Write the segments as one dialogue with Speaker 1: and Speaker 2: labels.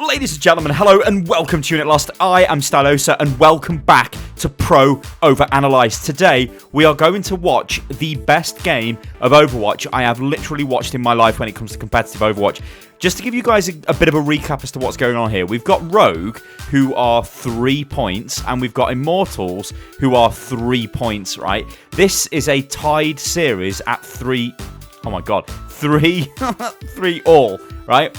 Speaker 1: Ladies and gentlemen, hello and welcome to Unit Lost. I am Stylosa and welcome back to Pro Overanalyzed. Today, we are going to watch the best game of Overwatch I have literally watched in my life when it comes to competitive Overwatch. Just to give you guys a bit of a recap as to what's going on here, we've got Rogue, who are 3 points, and we've got Immortals, who are 3 points, right? This is a tied series at 3... Oh my god. 3 all, right?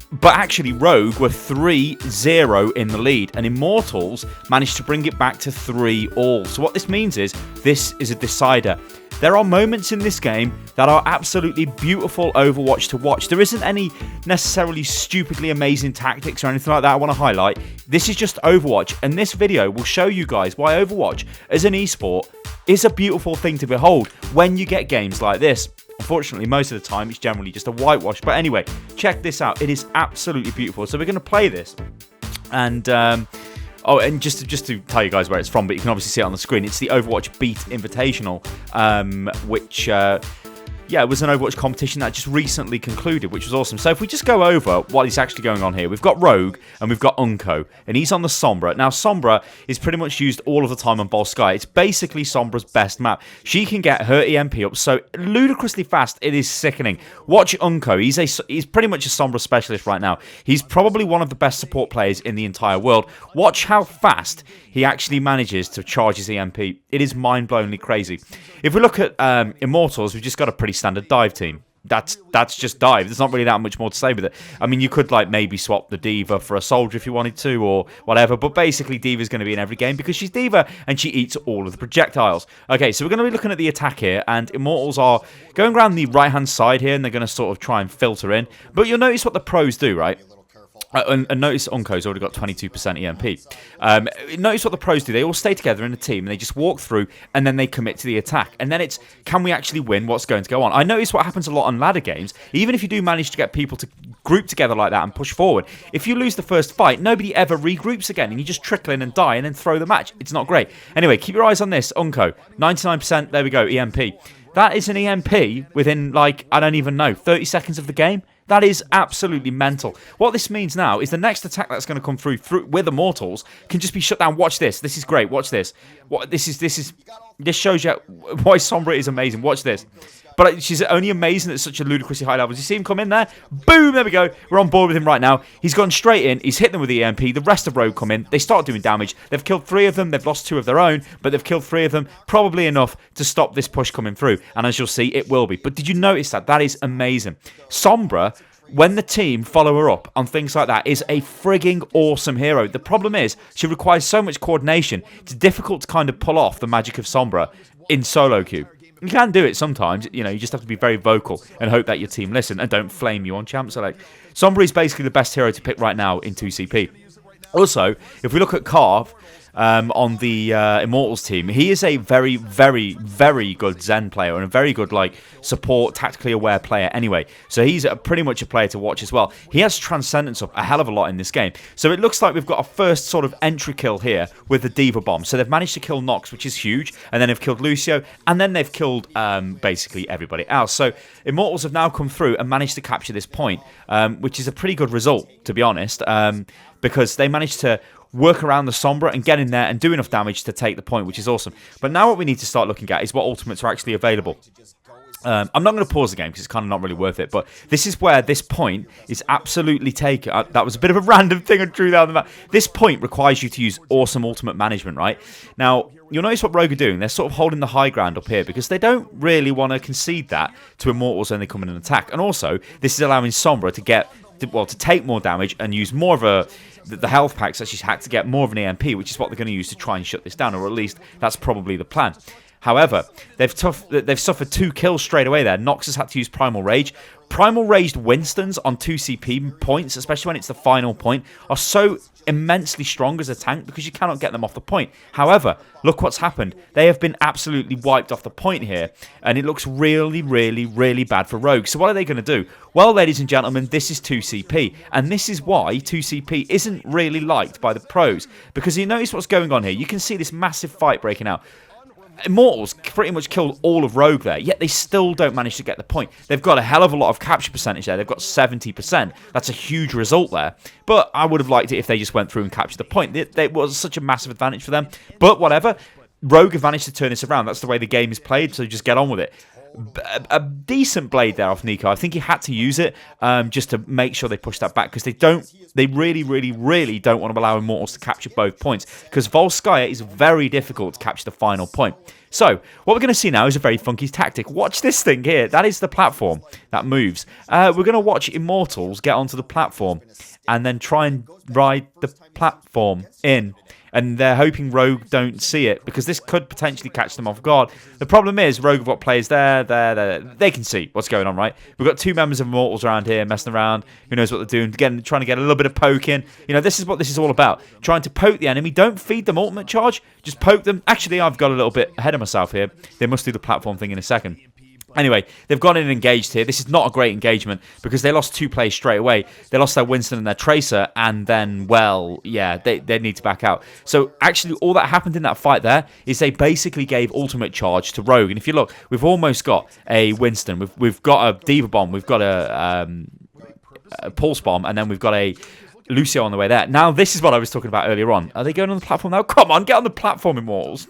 Speaker 1: But actually, Rogue were 3-0 in the lead, and Immortals managed to bring it back to 3 all. So what this means is, this is a decider. There are moments in this game that are absolutely beautiful Overwatch to watch. There isn't any necessarily stupidly amazing tactics or anything like that I want to highlight. This is just Overwatch, and this video will show you guys why Overwatch as an esport is a beautiful thing to behold when you get games like this. Unfortunately, most of the time, it's generally just a whitewash. But anyway, check this out. It is absolutely beautiful. So we're going to play this. And, oh, and just to tell you guys where it's from, but you can obviously see it on the screen. It's the Overwatch Beat Invitational, which... yeah, it was an Overwatch competition that just recently concluded, which was awesome. So if we just go over what is actually going on here, we've got Rogue and we've got Unco, and he's on the Sombra. Now, Sombra is pretty much used all of the time on Volsky. It's basically Sombra's best map. She can get her EMP up so ludicrously fast, it is sickening. Watch Unco. He's pretty much a Sombra specialist right now. He's probably one of the best support players in the entire world. Watch how fast he actually manages to charge his EMP. It is mind-blowingly crazy. If we look at Immortals, we've just got a pretty standard dive team. That's just dive. There's not really that much more to say with it. I mean, you could like maybe swap the D.Va for a soldier if you wanted to or whatever, but basically D.Va's going to be in every game because she's D.Va and she eats all of the projectiles. Okay, so we're going to be looking at the attack here, and Immortals are going around the right-hand side here, and they're going to sort of try and filter in. But you'll notice what the pros do, right? And notice Unco's already got 22% EMP. Notice what the pros do. They all stay together in a team and they just walk through and then they commit to the attack. And then it's, can we actually win? What's going to go on? I notice what happens a lot on ladder games. Even if you do manage to get people to group together like that and push forward, if you lose the first fight, nobody ever regroups again and you just trickle in and die and then throw the match. It's not great. Anyway, keep your eyes on this. Unco, 99%. There we go, EMP. That is an EMP within, like, I don't even know, 30 seconds of the game. That is absolutely mental. What this means now is the next attack that's going to come through with Immortals can just be shut down. Watch this. This is great. Watch this. This shows you why Sombra is amazing. Watch this. But she's only amazing at such a ludicrously high level. You see him come in there? Boom! There we go. We're on board with him right now. He's gone straight in. He's hit them with the EMP. The rest of Rogue come in. They start doing damage. They've killed 3 of them. They've lost 2 of their own, but they've killed 3 of them. Probably enough to stop this push coming through. And as you'll see, it will be. But did you notice that? That is amazing. Sombra, when the team follow her up on things like that, is a frigging awesome hero. The problem is, she requires so much coordination. It's difficult to kind of pull off the magic of Sombra in solo queue. You can do it sometimes, you know, you just have to be very vocal and hope that your team listen and don't flame you on champ select. Sombra is basically the best hero to pick right now in 2CP. Also, if we look at Carve, on the Immortals team, he is a very, very, very good Zen player and a very good, like, support, tactically aware player anyway. So he's pretty much a player to watch as well. He has Transcendence up a hell of a lot in this game. So it looks like we've got a first sort of entry kill here with the D.Va bomb. So they've managed to kill Nox, which is huge, and then they've killed Lucio, and then they've killed basically everybody else. So Immortals have now come through and managed to capture this point, which is a pretty good result, to be honest, because they managed to work around the Sombra and get in there and do enough damage to take the point, which is awesome. But now what we need to start looking at is what ultimates are actually available. I'm not going to pause the game because it's kind of not really worth it, but this is where this point is absolutely taken. That was a bit of a random thing I drew down the map. This point requires you to use awesome ultimate management, right? Now, you'll notice what Rogue are doing. They're sort of holding the high ground up here because they don't really want to concede that to Immortals when they come in and attack. And also, this is allowing Sombra to get, well, to take more damage and use more of the health packs that she's hacked to get more of an EMP, which is what they're going to use to try and shut this down, or at least that's probably the plan. However, they've suffered 2 kills straight away there. Nox has had to use Primal Rage. Primal Raged Winstons on 2CP points, especially when it's the final point, are so immensely strong as a tank because you cannot get them off the point. However, look what's happened. They have been absolutely wiped off the point here, and it looks really, really, really bad for Rogue. So what are they going to do? Well, ladies and gentlemen, this is 2CP, and this is why 2CP isn't really liked by the pros, because you notice what's going on here. You can see this massive fight breaking out. Immortals pretty much killed all of Rogue there, yet they still don't manage to get the point. They've got a hell of a lot of capture percentage there. They've got 70%. That's a huge result there. But I would have liked it if they just went through and captured the point. It was such a massive advantage for them. But whatever. Rogue have managed to turn this around. That's the way the game is played, so just get on with it. A decent blade there off Nico. I think he had to use it just to make sure they push that back, because they really, really, really don't want to allow Immortals to capture both points, because Volskaya is very difficult to capture the final point. So, what we're going to see now is a very funky tactic. Watch this thing here. That is the platform that moves. We're going to watch Immortals get onto the platform and then try and ride the platform in. And they're hoping Rogue don't see it, because this could potentially catch them off guard. The problem is, Rogue have got players there. They can see what's going on, right? We've got two members of Immortals around here messing around. Who knows what they're doing? Again, trying to get a little bit of poke in. You know, this is what this is all about. Trying to poke the enemy. Don't feed them ultimate charge. Just poke them. Actually, I've got a little bit ahead of myself here. They must do the platform thing in a second. Anyway, they've gone in and engaged here. This is not a great engagement, because they lost two players straight away. They lost their Winston and their Tracer, and then, well, yeah, they need to back out. So, actually, all that happened in that fight there is they basically gave ultimate charge to Rogue. And if you look, we've almost got a Winston. We've got a Diva Bomb. We've got a Pulse Bomb. And then we've got a Lucio on the way there. Now, this is what I was talking about earlier on. Are they going on the platform now? Come on, get on the platform, Immortals.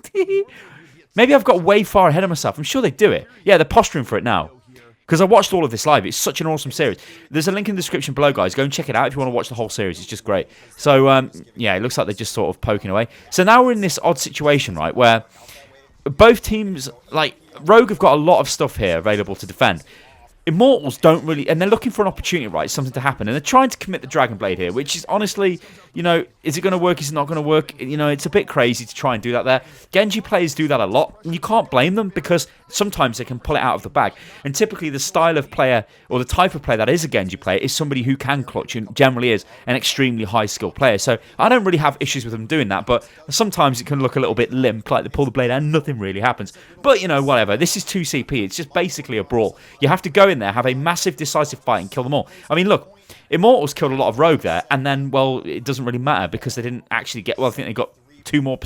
Speaker 1: Maybe I've got way far ahead of myself. I'm sure they do it. Yeah, they're posturing for it now. Because I watched all of this live. It's such an awesome series. There's a link in the description below, guys. Go and check it out if you want to watch the whole series. It's just great. So, yeah, it looks like they're just sort of poking away. So now we're in this odd situation, right, where both teams, like, Rogue have got a lot of stuff here available to defend. Immortals don't really, and they're looking for an opportunity, right, something to happen, and they're trying to commit the Dragon Blade here, which is honestly, you know, is it going to work, is it not going to work? You know, it's a bit crazy to try and do that there. Genji players do that a lot, and you can't blame them, because sometimes they can pull it out of the bag, and typically the style of player, or the type of player that is a Genji player, is somebody who can clutch, and generally is an extremely high-skill player, so I don't really have issues with them doing that, but sometimes it can look a little bit limp, like they pull the blade out and nothing really happens, but, you know, whatever. This is 2CP, it's just basically a brawl. You have to go in there, have a massive decisive fight and kill them all. I mean, look, Immortals killed a lot of Rogue there, and then, well, it doesn't really matter, because they didn't actually get, well, I think they got 2% more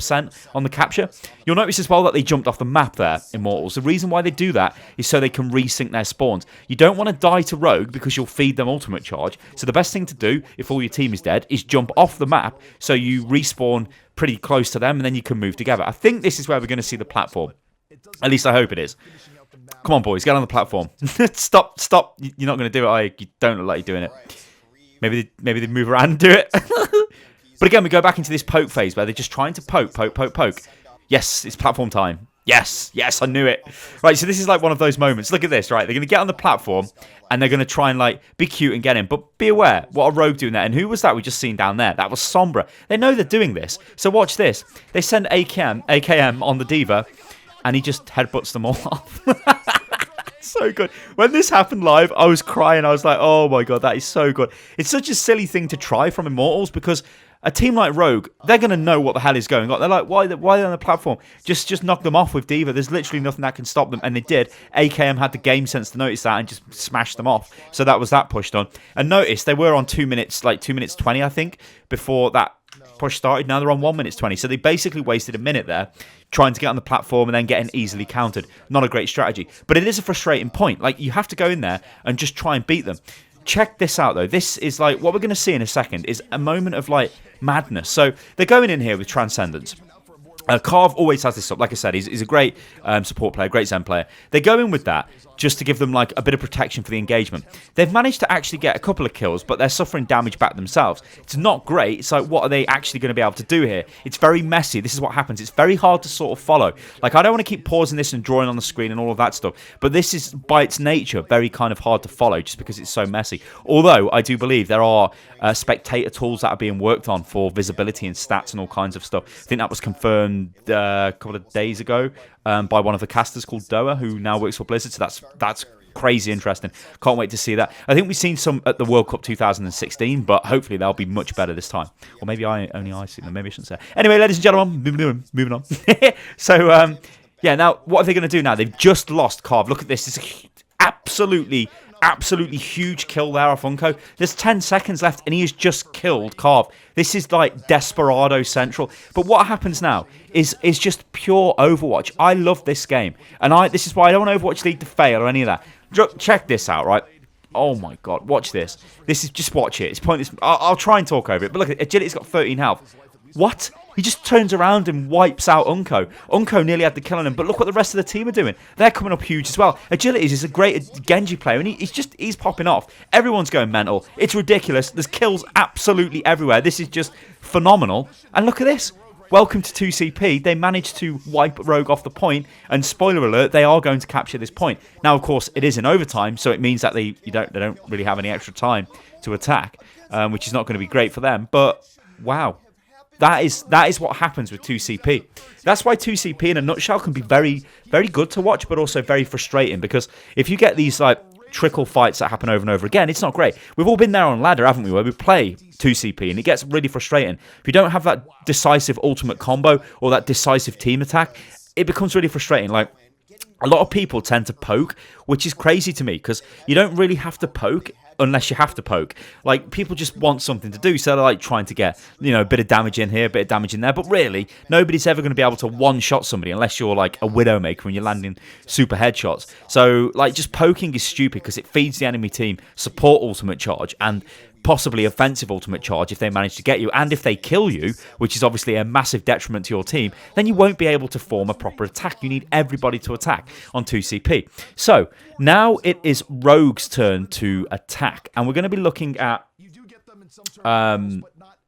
Speaker 1: on the capture. You'll notice as well that they jumped off the map there, Immortals. The reason why they do that is so they can resync their spawns. You don't want to die to Rogue, because you'll feed them ultimate charge, so the best thing to do, if all your team is dead, is jump off the map, so you respawn pretty close to them, and then you can move together. I think this is where we're going to see the platform. At least I hope it is. Come on, boys, get on the platform. Stop. You're not going to do it. You don't look like you're doing it. Maybe they move around and do it. But again, we go back into this poke phase where they're just trying to poke. Yes, it's platform time. Yes, I knew it. Right, so this is like one of those moments. Look at this, right? They're going to get on the platform, and they're going to try and, like, be cute and get in. But be aware, what are Rogue doing there? And who was that we just seen down there? That was Sombra. They know they're doing this. So watch this. They send AKM on the Diva, and he just headbutts them all off. So good. When this happened live, I was crying. I was like, oh my god, that is so good. It's such a silly thing to try from Immortals, because a team like Rogue, they're going to know what the hell is going on. They're like, why are they on the platform? Just knock them off with Diva. There's literally nothing that can stop them. And they did. AKM had the game sense to notice that and just smashed them off. So that was that pushed on. And notice, they were on 2 minutes, like 2 minutes 20, I think, before that push started. Now they're on 1 minute 20. So they basically wasted a minute there trying to get on the platform and then getting easily countered. Not a great strategy. But it is a frustrating point. Like, you have to go in there and just try and beat them. Check this out, though. This is like, what we're going to see in a second is a moment of, like, madness. So they're going in here with Transcendence. Carve always has this up. Like I said, he's a great support player, great Zen player. They go in with that just to give them like a bit of protection for the engagement. They've managed to actually get a couple of kills, but they're suffering damage back themselves. It's not great. It's like, what are they actually going to be able to do here? It's very messy. This is what happens. It's very hard to sort of follow. Like, I don't want to keep pausing this and drawing on the screen and all of that stuff, but this is, by its nature, very kind of hard to follow just because it's so messy. Although, I do believe there are spectator tools that are being worked on for visibility and stats and all kinds of stuff. I think that was confirmed a couple of days ago by one of the casters called Doa, who now works for Blizzard. So that's crazy interesting. Can't wait to see that. I think we've seen some at the World Cup 2016, but hopefully they'll be much better this time. Or maybe only I see them. Maybe I shouldn't say. Anyway, ladies and gentlemen, moving on. So, yeah, now what are they going to do now? They've just lost Carve. Look at this. It's absolutely absolutely huge kill there off Unco. There's 10 seconds left, and he has just killed Carve. This is like Desperado Central. But what happens now is just pure Overwatch. I love this game, and this is why I don't want Overwatch League to fail or any of that. Check this out, right? Oh my god, watch this. This is, just watch it. It's pointless. I'll try and talk over it, but look, Agility's got 13 health. What? He just turns around and wipes out Unco. Unco nearly had the kill on him, but look what the rest of the team are doing. They're coming up huge as well. Agilities is a great Genji player, and he's popping off. Everyone's going mental. It's ridiculous. There's kills absolutely everywhere. This is just phenomenal. And look at this. Welcome to 2CP. They managed to wipe Rogue off the point, and spoiler alert, they are going to capture this point. Now, of course, it is in overtime, so it means that they don't really have any extra time to attack, which is not going to be great for them. But wow. That is what happens with 2CP. That's why 2CP in a nutshell can be very, very good to watch, but also very frustrating, because if you get these like trickle fights that happen over and over again, it's not great. We've all been there on ladder, haven't we, where we play 2CP and it gets really frustrating. If you don't have that decisive ultimate combo or that decisive team attack, it becomes really frustrating. Like, a lot of people tend to poke, which is crazy to me, because you don't really have to poke unless you have to poke. Like, people just want something to do, so they're like trying to get, a bit of damage in here, a bit of damage in there, but really, nobody's ever going to be able to one-shot somebody unless you're like a Widowmaker and you're landing super headshots. So, like, just poking is stupid because it feeds the enemy team support ultimate charge and possibly offensive ultimate charge if they manage to get you, and if they kill you, which is obviously a massive detriment to your team, then you won't be able to form a proper attack. You need everybody to attack on 2CP. So now it is Rogue's turn to attack, and we're going to be looking at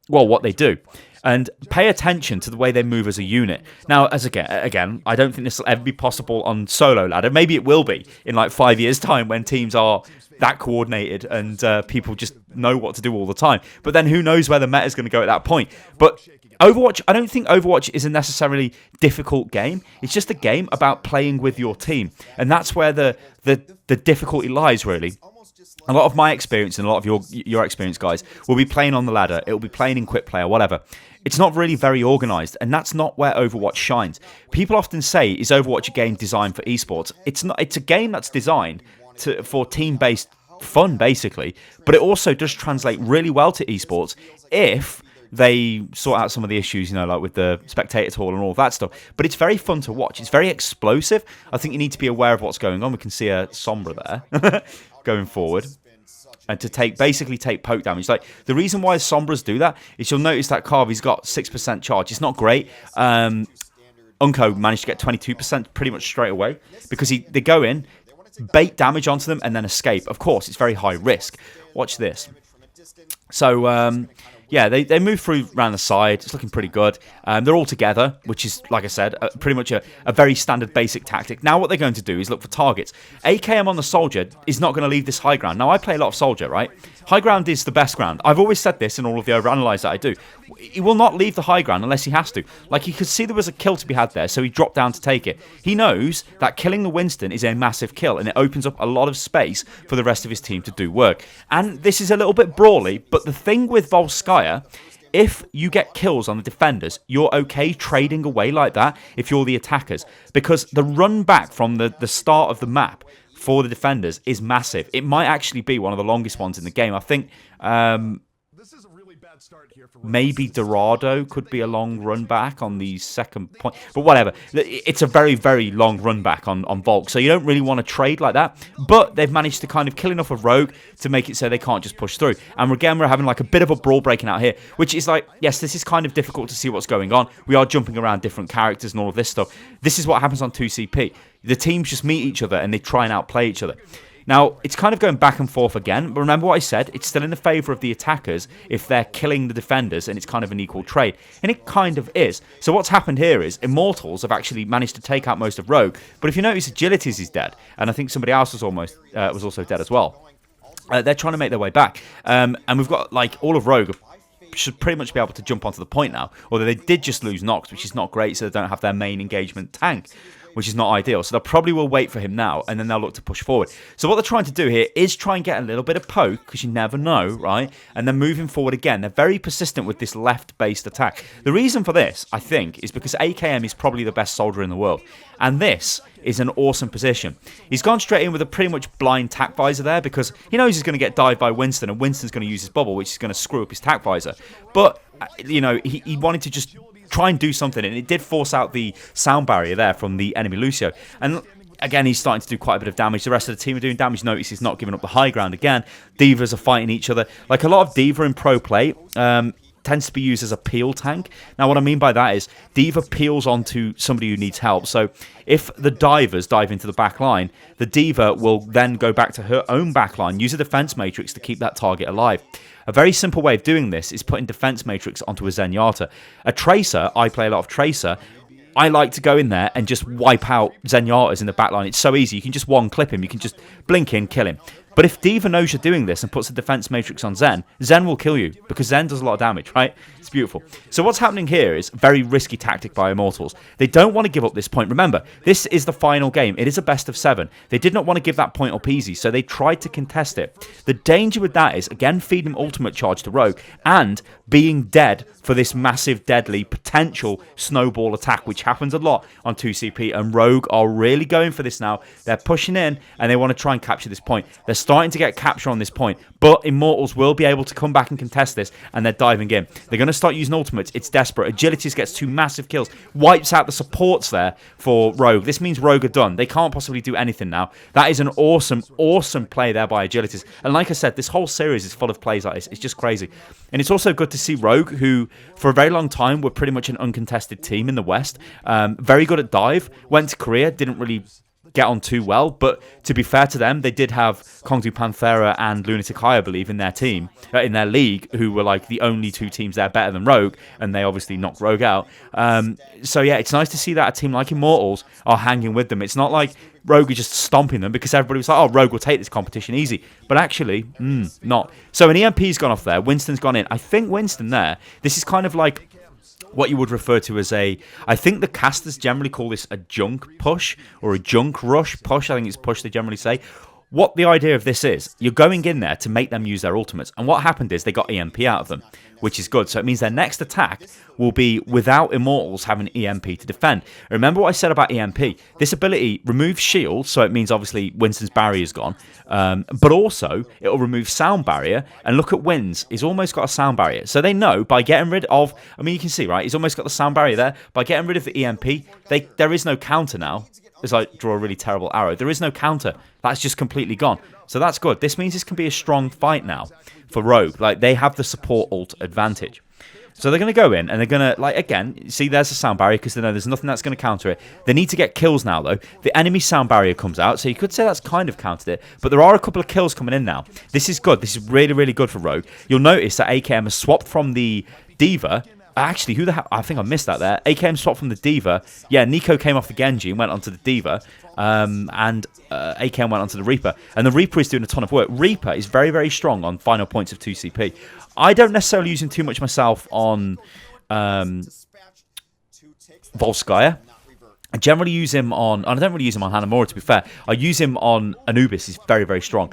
Speaker 1: what they do, and pay attention to the way they move as a unit. Now, as again, I don't think this will ever be possible on solo ladder. Maybe it will be in like 5 years' time when teams are that coordinated and people just know what to do all the time. But then who knows where the meta is going to go at that point. But Overwatch, I don't think Overwatch is a necessarily difficult game. It's just a game about playing with your team, and that's where the difficulty lies, really. A lot of my experience and a lot of your experience, guys, will be playing on the ladder. It will be playing in quick play or whatever. It's not really very organised, and that's not where Overwatch shines. People often say, is Overwatch a game designed for esports? It's not. It's a game that's designed for team-based fun, basically, but it also does translate really well to esports if they sort out some of the issues, like with the spectator tool and all that stuff. But it's very fun to watch. It's very explosive. I think you need to be aware of what's going on. We can see a Sombra there going forward, and to basically take poke damage. Like, the reason why Sombras do that is you'll notice that Carvy's got 6% charge. It's not great. Unco managed to get 22% pretty much straight away because they go in, bait damage onto them, and then escape. Of course, it's very high risk. Watch this. So, yeah, they move through around the side. It's looking pretty good. They're all together, which is, like I said, pretty much a very standard basic tactic. Now what they're going to do is look for targets. AKM on the soldier is not going to leave this high ground. Now, I play a lot of soldier, right? High ground is the best ground. I've always said this in all of the overanalyze that I do. He will not leave the high ground unless he has to. Like, he could see there was a kill to be had there, so he dropped down to take it. He knows that killing the Winston is a massive kill, and it opens up a lot of space for the rest of his team to do work. And this is a little bit brawly, but the thing with Volskaya, if you get kills on the defenders, you're okay trading away like that if you're the attackers, because the run back from the start of the map for the defenders is massive. It might actually be one of the longest ones in the game. I think maybe Dorado could be a long run back on the second point, but whatever. It's a very, very long run back on Volk, so you don't really want to trade like that, but they've managed to kind of kill enough of Rogue to make it so they can't just push through. And again, we're having like a bit of a brawl breaking out here, which is like, yes, this is kind of difficult to see what's going on. We are jumping around different characters and all of this stuff. This is what happens on 2CP. The teams just meet each other and they try and outplay each other. Now, it's kind of going back and forth again, but remember what I said, it's still in the favour of the attackers if they're killing the defenders, and it's kind of an equal trade. And it kind of is. So what's happened here is Immortals have actually managed to take out most of Rogue, but if you notice, Agilities is dead, and I think somebody else was also dead as well. They're trying to make their way back, and we've got, like, all of Rogue should pretty much be able to jump onto the point now, although they did just lose Nox, which is not great, so they don't have their main engagement tank. which is not ideal. So they probably will wait for him now, and then they'll look to push forward. So what they're trying to do here is try and get a little bit of poke, because you never know, right? And then moving forward again. They're very persistent with this left-based attack. The reason for this, I think, is because AKM is probably the best soldier in the world. And this is an awesome position. He's gone straight in with a pretty much blind tack visor there, because he knows he's going to get dived by Winston, and Winston's going to use his bubble, which is going to screw up his tack visor. But, you know, he wanted to just try and do something, and it did force out the sound barrier there from the enemy Lucio. And again, he's starting to do quite a bit of damage. The rest of the team are doing damage. Notice he's not giving up the high ground again. Divas are fighting each other. Like, a lot of Diva in pro play tends to be used as a peel tank. Now, what I mean by that is Diva peels onto somebody who needs help. So if the divers dive into the back line, the Diva will then go back to her own back line, use a defense matrix to keep that target alive. A very simple way of doing this is putting defense matrix onto a Zenyatta. A Tracer, I play a lot of Tracer, I like to go in there and just wipe out Zenyatta's in the back line. It's so easy. You can just one-clip him. You can just blink in, kill him. But if Diva knows you're doing this and puts a defense matrix on Zen, Zen will kill you, because Zen does a lot of damage, right? It's beautiful. So what's happening here is a very risky tactic by Immortals. They don't want to give up this point. Remember, this is the final game. It is a best of 7. They did not want to give that point up easy, so they tried to contest it. The danger with that is, again, feeding him ultimate charge to Rogue, and being dead for this massive, deadly, potential snowball attack, which happens a lot on 2CP, and Rogue are really going for this now. They're pushing in, and they want to try and capture this point. They're starting to get capture on this point, but Immortals will be able to come back and contest this, and they're diving in. They're going to start using ultimates. It's desperate. Agilities gets 2 massive kills, wipes out the supports there for Rogue. This means Rogue are done. They can't possibly do anything now. That is an awesome, awesome play there by Agilities. And like I said, this whole series is full of plays like this. It's just crazy. And it's also good to see Rogue, who for a very long time were pretty much an uncontested team in the West. Very good at dive. Went to Korea, didn't really get on too well, but to be fair to them, they did have Kongdu Panthera and Lunatic High, I believe, in their team, in their league, who were like the only 2 teams there better than Rogue, and they obviously knocked Rogue out. So yeah, it's nice to see that a team like Immortals are hanging with them. It's not like Rogue is just stomping them, because everybody was like, oh, Rogue will take this competition easy. But actually, not. So an EMP's gone off there. Winston's gone in. I think Winston there, this is kind of like what you would refer to as I think the casters generally call this a junk push, or a junk rush push. I think it's push they generally say. What the idea of this is, you're going in there to make them use their ultimates. And what happened is they got EMP out of them, which is good. So it means their next attack will be without Immortals having EMP to defend. Remember what I said about EMP? This ability removes shield, so it means obviously Winston's barrier is gone. But also, it will remove sound barrier. And look at Wins. He's almost got a sound barrier. So they know by getting rid of... I mean, you can see, right? He's almost got the sound barrier there. By getting rid of the EMP, there is no counter now. It's like draw a really terrible arrow. There is no counter. That's just completely gone. So that's good. This means this can be a strong fight now for Rogue. Like, they have the support ult advantage. So they're going to go in, and they're going to, like, again, see, there's a sound barrier, because they know there's nothing that's going to counter it. They need to get kills now, though. The enemy sound barrier comes out, so you could say that's kind of countered it. But there are a couple of kills coming in now. This is good. This is really, really good for Rogue. You'll notice that AKM has swapped from the Diva. Actually, who the hell? I think I missed that there. AKM swapped from the Diva. Yeah, Nico came off the Genji and went onto the Diva. And AKM went onto the Reaper. And the Reaper is doing a ton of work. Reaper is very, very strong on final points of 2CP. I don't necessarily use him too much myself on Volskaya. I generally use him on... I don't really use him on Hanamura, to be fair. I use him on Anubis. He's very, very strong.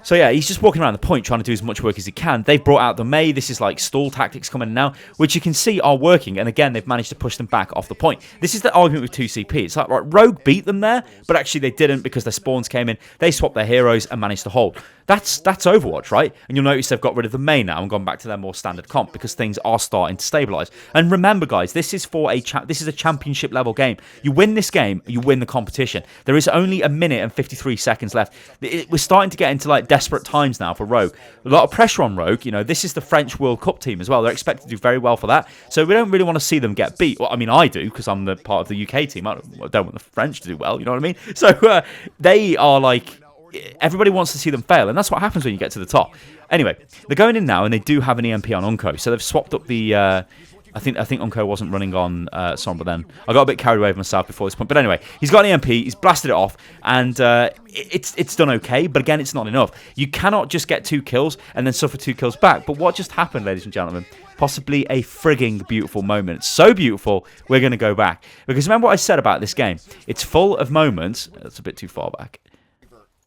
Speaker 1: So yeah, he's just walking around the point trying to do as much work as he can. They've brought out the May. This is like stall tactics coming now, which you can see are working. And again, they've managed to push them back off the point. This is the argument with 2CP. It's like, right, Rogue beat them there, but actually they didn't, because their spawns came in. They swapped their heroes and managed to hold. That's Overwatch, right? And you'll notice they've got rid of the May now and gone back to their more standard comp, because things are starting to stabilize. And remember, guys, this is a championship level game. You win this game, you win the competition. There is only 1 minute and 53 seconds left. We're starting to get into like desperate times now for Rogue. A lot of pressure on Rogue. You know, this is the French World Cup team as well. They're expected to do very well for that. So we don't really want to see them get beat. Well, I mean, I do, because I'm the part of the UK team. I don't want the French to do well. You know what I mean? So they are like... Everybody wants to see them fail, and that's what happens when you get to the top. Anyway, they're going in now, and they do have an EMP on Unco, so they've swapped up the I think Unco wasn't running on Sombra then. I got a bit carried away with myself before this point. But anyway, he's got an EMP, he's blasted it off, and it's done okay. But again, it's not enough. You cannot just get 2 kills and then suffer 2 kills back. But what just happened, ladies and gentlemen? Possibly a frigging beautiful moment. So beautiful, we're going to go back. Because remember what I said about this game? It's full of moments. That's a bit too far back.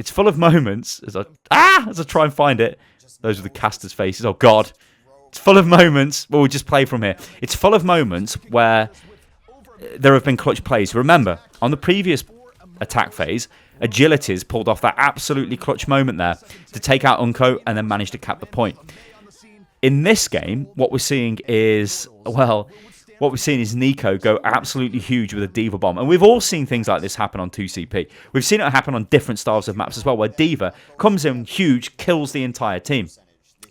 Speaker 1: It's full of moments. As I try and find it. Those are the casters' faces. Oh, God. It's full of moments. Well, we'll just play from here. It's full of moments where there have been clutch plays. Remember, on the previous attack phase, Agilities pulled off that absolutely clutch moment there to take out Unco and then manage to cap the point. In this game, what we're seeing is, well, what we're seeing is Nico go absolutely huge with a Diva bomb. And we've all seen things like this happen on 2CP. We've seen it happen on different styles of maps as well, where Diva comes in huge, kills the entire team.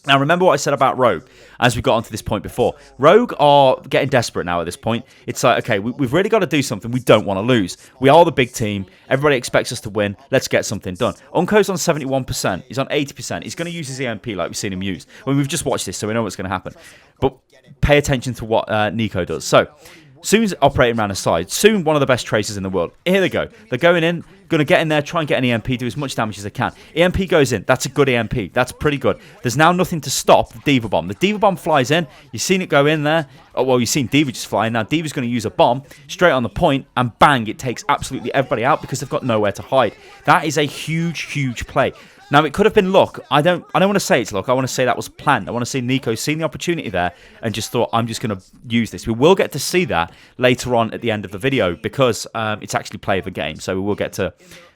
Speaker 1: Now, remember what I said about Rogue as we got onto this point before. Rogue are getting desperate now at this point. It's like, okay, we've really got to do something. We don't want to lose. We are the big team. Everybody expects us to win. Let's get something done. Unco's on 71%. He's on 80%. He's going to use his EMP like we've seen him use. Well, we've just watched this, so we know what's going to happen. But pay attention to what Nico does. So, Soon's operating around the side. Soon, one of the best tracers in the world. Here they go. They're going in, going to get in there, try and get an EMP, do as much damage as they can. EMP goes in. That's a good EMP. That's pretty good. There's now nothing to stop the Diva bomb. The Diva bomb flies in. You've seen it go in there. Oh, well, you've seen Diva just fly in. Now, Diva's going to use a bomb straight on the point, and bang, it takes absolutely everybody out because they've got nowhere to hide. That is a huge, huge play. Now, it could have been luck. I don't want to say it's luck. I want to say that was planned. I want to say Nico seen the opportunity there and just thought, I'm just going to use this. We will get to see that later on at the end of the video because it's actually play of the game. So we will get to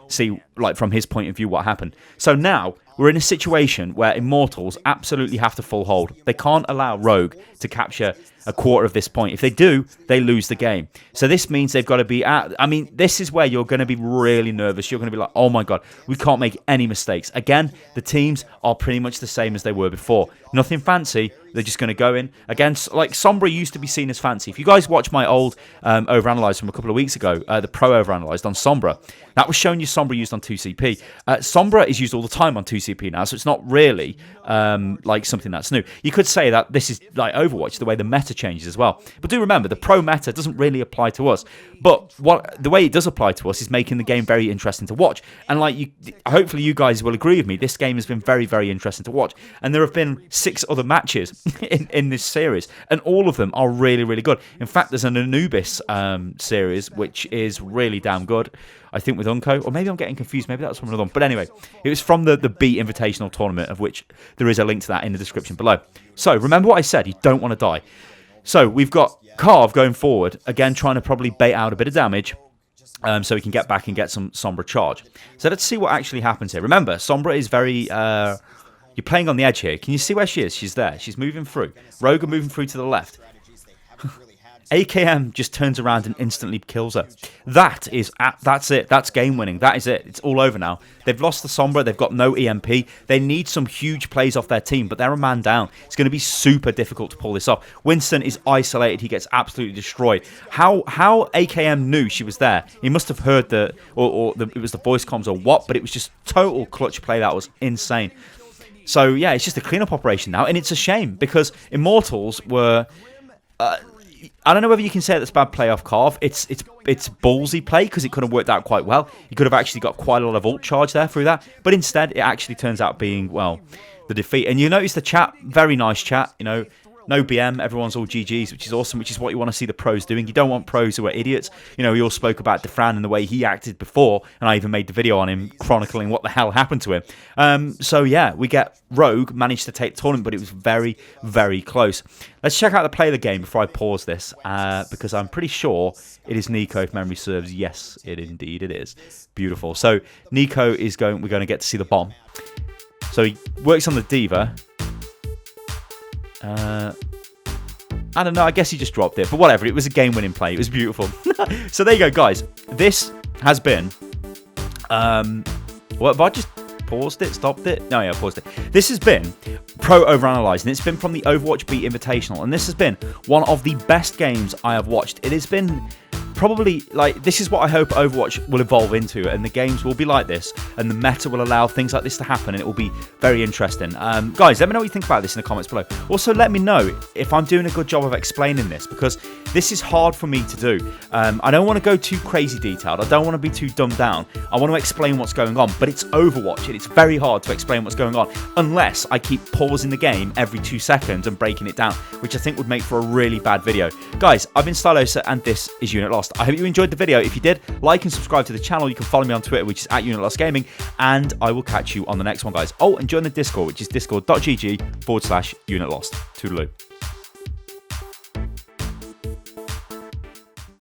Speaker 1: see, like, from his point of view what happened. So now we're in a situation where Immortals absolutely have to full hold. They can't allow Rogue to capture a quarter of this point. If they do, they lose the game. So this means they've got to be at... I mean, this is where you're going to be really nervous. You're going to be like, oh my God, we can't make any mistakes. Again, the teams are pretty much the same as they were before. Nothing fancy. They're just going to go in against... Like, Sombra used to be seen as fancy. If you guys watch my old OverAnalyzed from a couple of weeks ago, the Pro OverAnalyzed on Sombra, that was showing you Sombra used on 2CP. Sombra is used all the time on 2CP now, so it's not really like something that's new. You could say that this is like Overwatch, the way the meta changes as well. But do remember, the pro meta doesn't really apply to us. But the way it does apply to us is making the game very interesting to watch. And like, hopefully you guys will agree with me, this game has been very, very interesting to watch. And there have been 6 other matches in this series, and all of them are really, really good. In fact, there's an Anubis series, which is really damn good. I think with Unco, or maybe I'm getting confused, maybe that was from another one. But anyway, it was from the Beat Invitational Tournament, of which there is a link to that in the description below. So, remember what I said, you don't want to die. So, we've got Carve going forward, again trying to probably bait out a bit of damage, so he can get back and get some Sombra charge. So, let's see what actually happens here. Remember, Sombra is very... you're playing on the edge here. Can you see where she is? She's there. She's moving through. Rogue are moving through to the left. AKM just turns around and instantly kills her. That's it. That's game winning. That is it. It's all over now. They've lost the Sombra. They've got no EMP. They need some huge plays off their team, but they're a man down. It's going to be super difficult to pull this off. Winston is isolated. He gets absolutely destroyed. How AKM knew she was there? He must have heard it was the voice comms or what, but it was just total clutch play. That was insane. So yeah, it's just a cleanup operation now, and it's a shame because Immortals were... I don't know whether you can say that's bad play off Carve. It's ballsy play because it could have worked out quite well. He could have actually got quite a lot of ult charge there through that. But instead, it actually turns out being, well, the defeat. And you notice the chat, very nice chat, you know. No BM, everyone's all GGs, which is awesome, which is what you want to see the pros doing. You don't want pros who are idiots. You know, we all spoke about Defran and the way he acted before, and I even made the video on him chronicling what the hell happened to him. So yeah, we get Rogue managed to take the tournament, but it was very, very close. Let's check out the play of the game before I pause this, because I'm pretty sure it is Nico, if memory serves. Yes, indeed it is. Beautiful. So Nico is we're going to get to see the bomb. So he works on the Diva. I don't know, I guess he just dropped it, but whatever, it was a game-winning play. It was beautiful. So there you go, guys. This has been... what, have I just paused it, stopped it? No, yeah, I paused it. This has been Pro OverAnalyzed, and it's been from the Overwatch Beat Invitational, and this has been one of the best games I have watched. It has been probably, like, this is what I hope Overwatch will evolve into, and the games will be like this, and the meta will allow things like this to happen, and it will be very interesting. Guys, let me know what you think about this in the comments below. Also, let me know if I'm doing a good job of explaining this, because this is hard for me to do. I don't want to go too crazy detailed. I don't want to be too dumbed down. I want to explain what's going on, but it's Overwatch, and it's very hard to explain what's going on unless I keep pausing the game every 2 seconds and breaking it down, which I think would make for a really bad video. Guys, I've been Stylosa, and this is Unit Lost. I hope you enjoyed the video. If you did, like and subscribe to the channel. You can follow me on Twitter, which is @UnitLostGaming, and I will catch you on the next one, guys. Oh, and join the Discord, which is discord.gg/UnitLost. Toodaloo.